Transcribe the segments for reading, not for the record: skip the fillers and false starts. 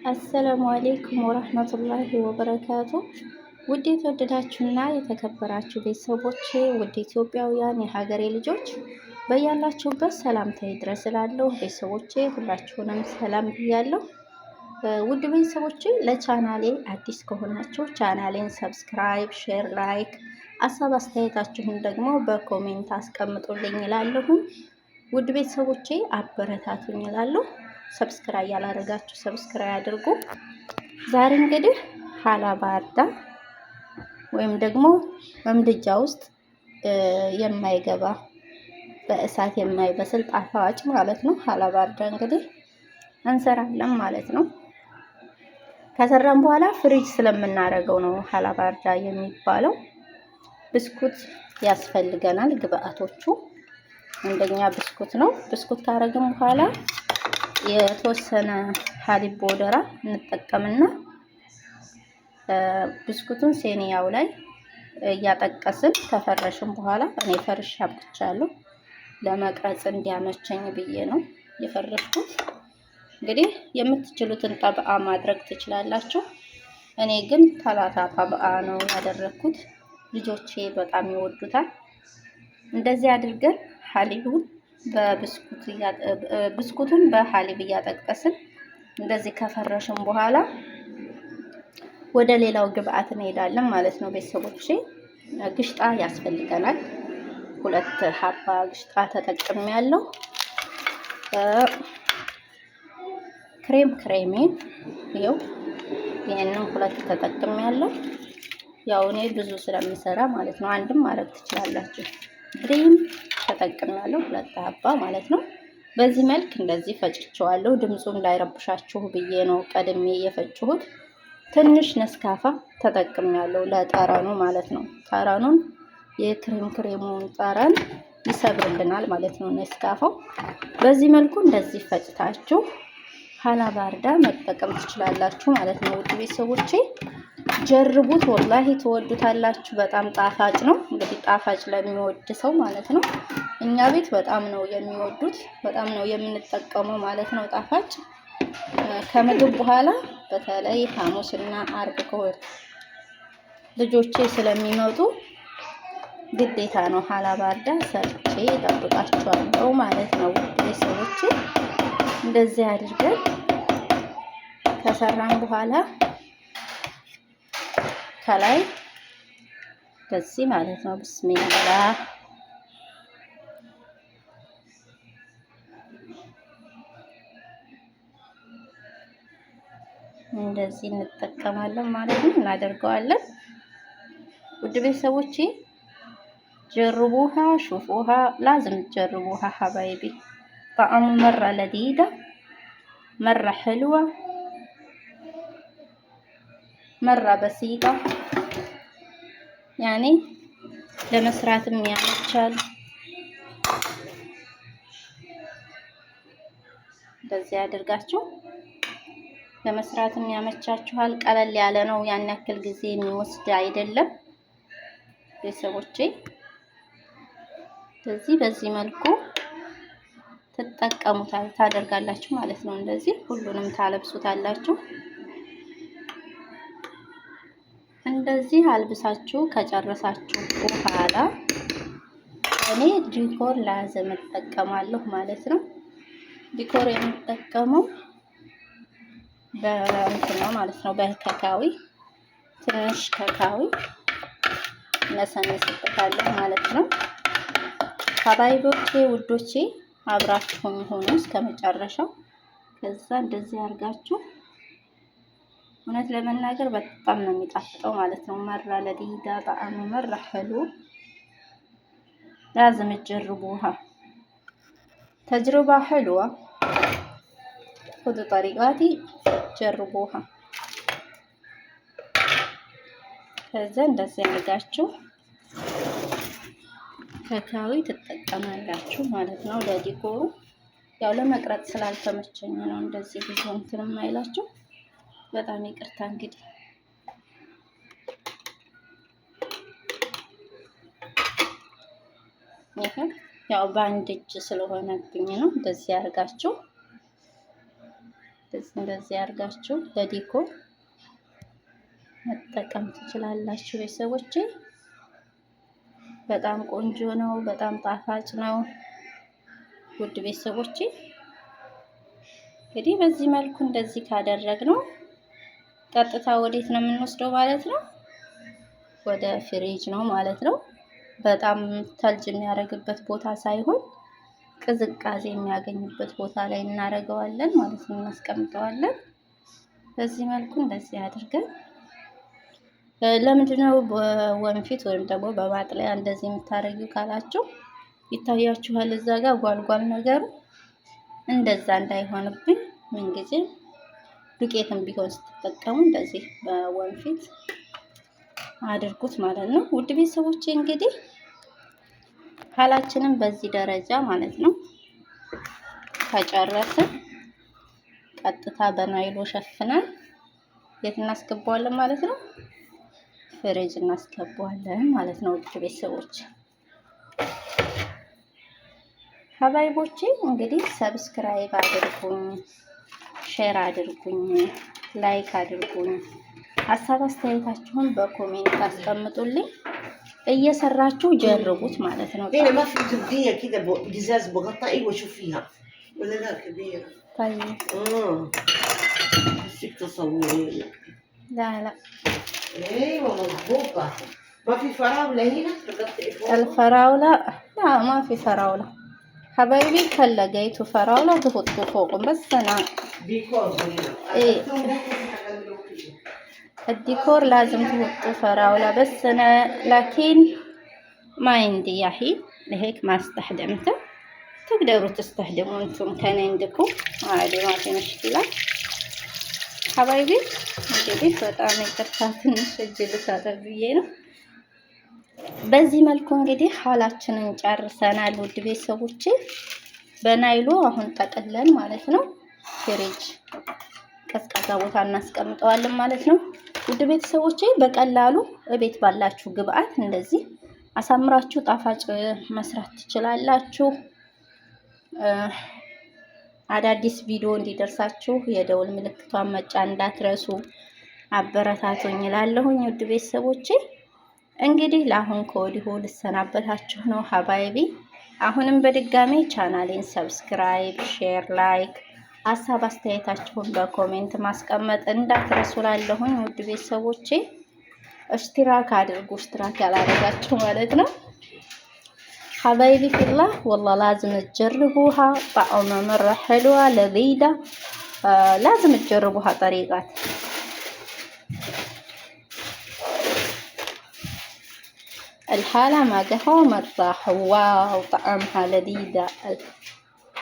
አሰላሙ አሌይኩም ወረህመቱላሂ ወበረካቱ። ውድ የተወደዳችሁና የተከበራችሁ ቤተሰቦቼ፣ ውድ ኢትዮጵያውያን የሀገሬ ልጆች በያላችሁበት ሰላምታ ይድረስ እላለሁ። ቤተሰቦቼ ሁላችሁንም ሰላም ብያለሁ። ውድ ቤተሰቦቼ ለቻናሌ አዲስ ከሆናችሁ ቻናሌን ሰብስክራይብ፣ ሼር፣ ላይክ ሀሳብ አስተያየታችሁን ደግሞ በኮሜንት አስቀምጡልኝ እላለሁ። ውድ ቤተሰቦቼ አበረታቱኝ እላለሁ። ሰብስክራይብ ያላደረጋችሁ ሰብስክራይብ አድርጉ። ዛሬ እንግዲህ ሀላባ አርዳ ወይም ደግሞ በምድጃ ውስጥ የማይገባ በእሳት የማይበስል ጣፋጭ ማለት ነው። ሀላባ አርዳ እንግዲህ እንሰራለን ማለት ነው። ከሰራን በኋላ ፍሪጅ ስለምናደርገው ነው ሀላባ አርዳ የሚባለው። ብስኩት ያስፈልገናል። ግብአቶቹ አንደኛ ብስኩት ነው። ብስኩት ካረግን በኋላ የተወሰነ ሀሊብ ቦደራ እንጠቀምና ብስኩቱን ሴኒያው ላይ እያጠቀስን ከፈረሽን በኋላ እኔ ፈርሻ አብቅቻለሁ ለመቅረጽ እንዲያመቸኝ ብዬ ነው የፈረሽኩት። እንግዲህ የምትችሉትን ጠብአ ማድረግ ትችላላችሁ። እኔ ግን ተላታ ጠብአ ነው ያደረኩት። ልጆቼ በጣም ይወዱታል። እንደዚህ አድርገን ሀሊቡን ብስኩቱን በሀሊብ እያጠቀስን እንደዚህ ከፈረሽን በኋላ ወደ ሌላው ግብአት እንሄዳለን ማለት ነው። ቤተሰቦቼ ግሽጣ ያስፈልገናል። 2 ሀባ ግሽጣ ተጠቅሜያለሁ። ክሬሜን ይኸው ይሄንን 2 ተጠቅሜያለሁ። ያው እኔ ብዙ ስለምሰራ ማለት ነው። አንድም ማድረግ ትችላላችሁ። ክሬም ተጠቅሜያለሁ 2 ሀባ ማለት ነው። በዚህ መልክ እንደዚህ ፈጭቸዋለሁ። ድምፁን እንዳይረብሻችሁ ብዬ ነው ቀድሜ የፈጭሁት። ትንሽ ነስካፋ ተጠቅሜያለሁ ለጠረኑ ማለት ነው። ጠረኑን የክሬሙን ጠረን ይሰብርልናል ማለት ነው ነስካፋው። በዚህ መልኩ እንደዚህ ፈጭታችሁ ሀላባ አርዳ መጠቀም ትችላላችሁ ማለት ነው። ውድ ቤተሰቦቼ ጀርቡት፣ ወላሂ ትወዱታላችሁ። በጣም ጣፋጭ ነው። እንግዲህ ጣፋጭ ለሚወድ ሰው ማለት ነው። እኛ ቤት በጣም ነው የሚወዱት፣ በጣም ነው የምንጠቀመው ማለት ነው። ጣፋጭ ከምግብ በኋላ በተለይ ሐሙስና አርብ ከሆነ ልጆቼ ስለሚመጡ ግዴታ ነው ሀላባ አርዳ ሰርቼ እጠብቃቸዋለሁ ማለት ነው። ውድ ቤተሰቦቼ እንደዚህ አድርገን ከሰራን በኋላ ከላይ በዚህ ማለት ነው ብስሚላህ እንደዚህ እንጠቀማለን ማለት ነው። እናደርገዋለን። ውድ ቤተሰቦቼ ጀርቡሃ ሹፉሃ ላዝም ጀርቡሃ ሀባይቢ ጣዕሙ መራ ለዲዳ መራ ሕልዋ መራ በሲጣ ያኔ ለመስራትም ያመቻል። እንደዚህ አድርጋችሁ ለመስራትም ያመቻችኋል። ቀለል ያለ ነው። ያን ያክል ጊዜ የሚወስድ አይደለም። ቤተሰቦቼ በዚህ መልኩ ታደርጋላችሁ ማለት ነው። እንደዚህ ሁሉንም ታለብሱታላችሁ። እንደዚህ አልብሳችሁ ከጨረሳችሁ በኋላ እኔ ዲኮር ላዘም እጠቀማለሁ ማለት ነው። ዲኮር የምጠቀመው በእንትን ነው ማለት ነው። በከካዊ ትንሽ ከካዊ ነሰንስበታለሁ ማለት ነው። ሀባይቦቼ ውዶቼ አብራችሁን ሆኑ እስከመጨረሻው። ከዛ እንደዚህ አድርጋችሁ እውነት ለመናገር በጣም ነው የሚጣፍጠው ማለት ነው። መራ ለዲዳ ጣዕሙ መራ ሕሉ ላዝም ትጀርቡሃ ተጅርባ ሕልዋ ሁሉ ጠሪቃቲ ጀርቡሃ። ከዛ እንደዚህ አድርጋችሁ ከካዊ ትጠቀማላችሁ ማለት ነው። ለዲኮሩ ያው ለመቅረጽ ስላልተመቸኝ ነው እንደዚህ ብዙ እንትን የማይላችሁ። በጣም ይቅርታ እንግዲህ ይሄ ያው በአንድ እጅ ስለሆነብኝ ነው። እንደዚህ አድርጋችሁ እንደዚህ አድርጋችሁ ለዲኮር መጠቀም ትችላላችሁ ቤተሰቦቼ። በጣም ቆንጆ ነው፣ በጣም ጣፋጭ ነው። ውድ ቤተሰቦቼ እንግዲህ በዚህ መልኩ እንደዚህ ካደረግነው ቀጥታ ወዴት ነው የምንወስደው ማለት ነው? ወደ ፍሪጅ ነው ማለት ነው። በጣም ተልጅ የሚያደርግበት ቦታ ሳይሆን ቅዝቃዜ የሚያገኝበት ቦታ ላይ እናደርገዋለን ማለት ነው። እናስቀምጠዋለን በዚህ መልኩ እንደዚህ አድርገን። ለምንድነው በወንፊት ወይም ደግሞ በማጥለያ እንደዚህ የምታረጊው ካላችሁ ይታያችኋል። እዛ ጋር ጓልጓል ነገሩ እንደዛ እንዳይሆንብኝ ምንጊዜ ዱቄትም ቢሆን ስትጠቀሙ እንደዚህ በወንፊት አድርጉት ማለት ነው። ውድ ቤተሰቦቼ እንግዲህ ሀላችንን በዚህ ደረጃ ማለት ነው ከጨረስን ቀጥታ በናይሎ ሸፍነን የት እናስገባዋለን ማለት ነው? ፍሪጅ እናስገባዋለን ማለት ነው። ውድ ቤተሰቦች ሀባይቦቼ እንግዲህ ሰብስክራይብ አድርጉኝ፣ ሼር አድርጉኝ፣ ላይክ አድርጉኝ። ሀሳብ አስተያየታችሁን በኮሜንት አስቀምጡልኝ። እየሰራችሁ ጀርቡት ማለት ነው። الفراولة لا ما في فراولة حبايبي، لقيتوا فراولة تحطوا فوقهم بس أنا إيه الديكور لازم تحطوا فراولة بس أنا لكن ما عندي يا حي لهيك ما استخدمته. تقدروا تستخدموا انتم كان عندكم عادي ما في مشكلة حبايبي። እንግዲህ በጣም ይቅርታ ትንሽ እጅ ልታጠብ ብዬ ነው። በዚህ መልኩ እንግዲህ ሀላችንን ጨርሰናል ውድ ቤተሰቦቼ። በናይሎ አሁን ጠቅለን ማለት ነው ፍሪጅ ቀዝቃዛ ቦታ እናስቀምጠዋለን ማለት ነው። ውድ ቤተሰቦቼ በቀላሉ እቤት ባላችሁ ግብአት እንደዚህ አሳምራችሁ ጣፋጭ መስራት ትችላላችሁ። አዳዲስ ቪዲዮ እንዲደርሳችሁ የደውል ምልክቷን መጫን እንዳትረሱ። አበረታቱኝ እላለሁኝ ውድ ቤተሰቦቼ። እንግዲህ ለአሁን ከወዲሁ ልሰናበታችሁ ነው ሀባይቢ። አሁንም በድጋሚ ቻናሌን ሰብስክራይብ፣ ሼር፣ ላይክ ሀሳብ አስተያየታችሁን በኮሜንት ማስቀመጥ እንዳትረሱ እላለሁኝ ውድ ቤተሰቦቼ። اشتراك አድርጉ፣ اشتراك ያላደረጋችሁ ማለት ነው። حبايبي في الله والله لازم تجربوها، طعمها مرة حلوة لذيذة. لازم تجربوها طريقات. الحالة ما قهوة مرة واو، طعمها لذيذة.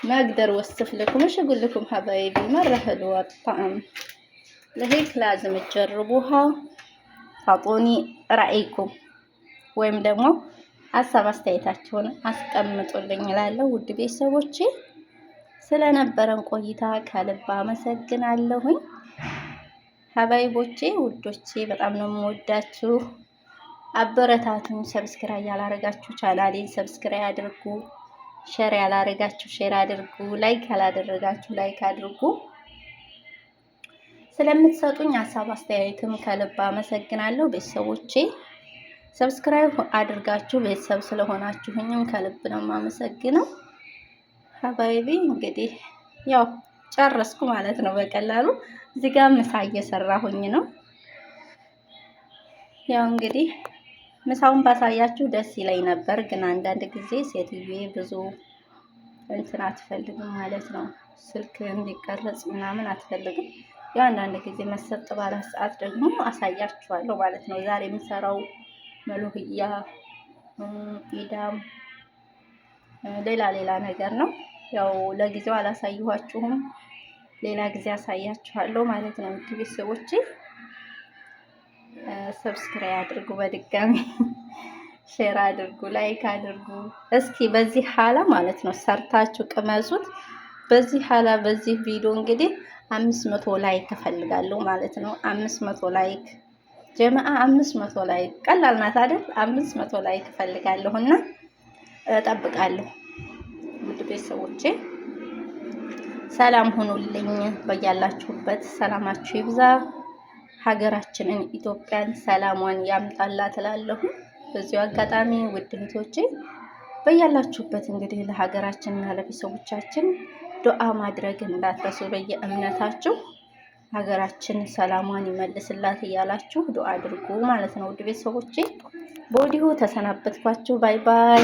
ما اقدر اوصف لكم، ايش اقول لكم حبايبي، مرة حلوة الطعم. لهيك لازم تجربوها، تعطوني رأيكم ወይም ደግሞ ሀሳብ አስተያየታችሁን አስቀምጡልኝ እላለሁ ውድ ቤተሰቦቼ። ስለነበረን ቆይታ ከልብ አመሰግናለሁኝ ሀባይቦቼ፣ ውዶቼ በጣም ነው የምወዳችሁ። አበረታቱኝ። ሰብስክራይብ ያላረጋችሁ ቻናሌን ሰብስክራይብ አድርጉ፣ ሼር ያላረጋችሁ ሼር አድርጉ፣ ላይክ ያላደረጋችሁ ላይክ አድርጉ። ስለምትሰጡኝ ሀሳብ አስተያየትም ከልብ አመሰግናለሁ ቤተሰቦቼ። ሰብስክራይብ አድርጋችሁ ቤተሰብ ስለሆናችሁኝም ከልብ ነው የማመሰግነው ሀባይቢ። እንግዲህ ያው ጨረስኩ ማለት ነው በቀላሉ። እዚህ ጋር ምሳ እየሰራሁኝ ነው። ያው እንግዲህ ምሳውን ባሳያችሁ ደስ ይለኝ ነበር፣ ግን አንዳንድ ጊዜ ሴትዬ ብዙ እንትን አትፈልግም ማለት ነው። ስልክ እንዲቀረጽ ምናምን አትፈልግም። ያው አንዳንድ ጊዜ መሰጥ ባለ ሰዓት ደግሞ አሳያችኋለሁ ማለት ነው። ዛሬ የምሰራው መሎህያ ኢዳም ሌላ ነገር ነው። ያው ለጊዜው አላሳየኋችሁም፣ ሌላ ጊዜ አሳያችኋለሁ ማለት ነው። ቤተሰቦቼ ሰብስክራይብ አድርጉ፣ በድጋሚ ሼር አድርጉ፣ ላይክ አድርጉ። እስኪ በዚህ ሀላ ማለት ነው ሰርታችሁ ቅመሱት። በዚህ ሀላ በዚህ ቪዲዮ እንግዲህ 500 ላይክ እፈልጋለሁ ማለት ነው። 500 ላይክ ጀማዓ፣ 500 ላይክ ቀላል ናት አይደል? 500 ላይክ እፈልጋለሁና እጠብቃለሁ ውድ ቤተሰቦቼ። ሰላም ሁኑልኝ። በያላችሁበት ሰላማችሁ ይብዛ። ሀገራችንን ኢትዮጵያን ሰላሟን ያምጣላት እላለሁ። በዚሁ አጋጣሚ ውድ እህቶቼ በያላችሁበት እንግዲህ ለሀገራችንና ለቤተሰቦቻችን ዱዓ ማድረግ እንዳትረሱ። በየእምነታችሁ ሀገራችን ሰላሟን ይመልስላት እያላችሁ ዱዓ አድርጉ ማለት ነው። ውድ ቤተሰቦቼ በወዲሁ ተሰናበትኳችሁ። ባይ ባይ።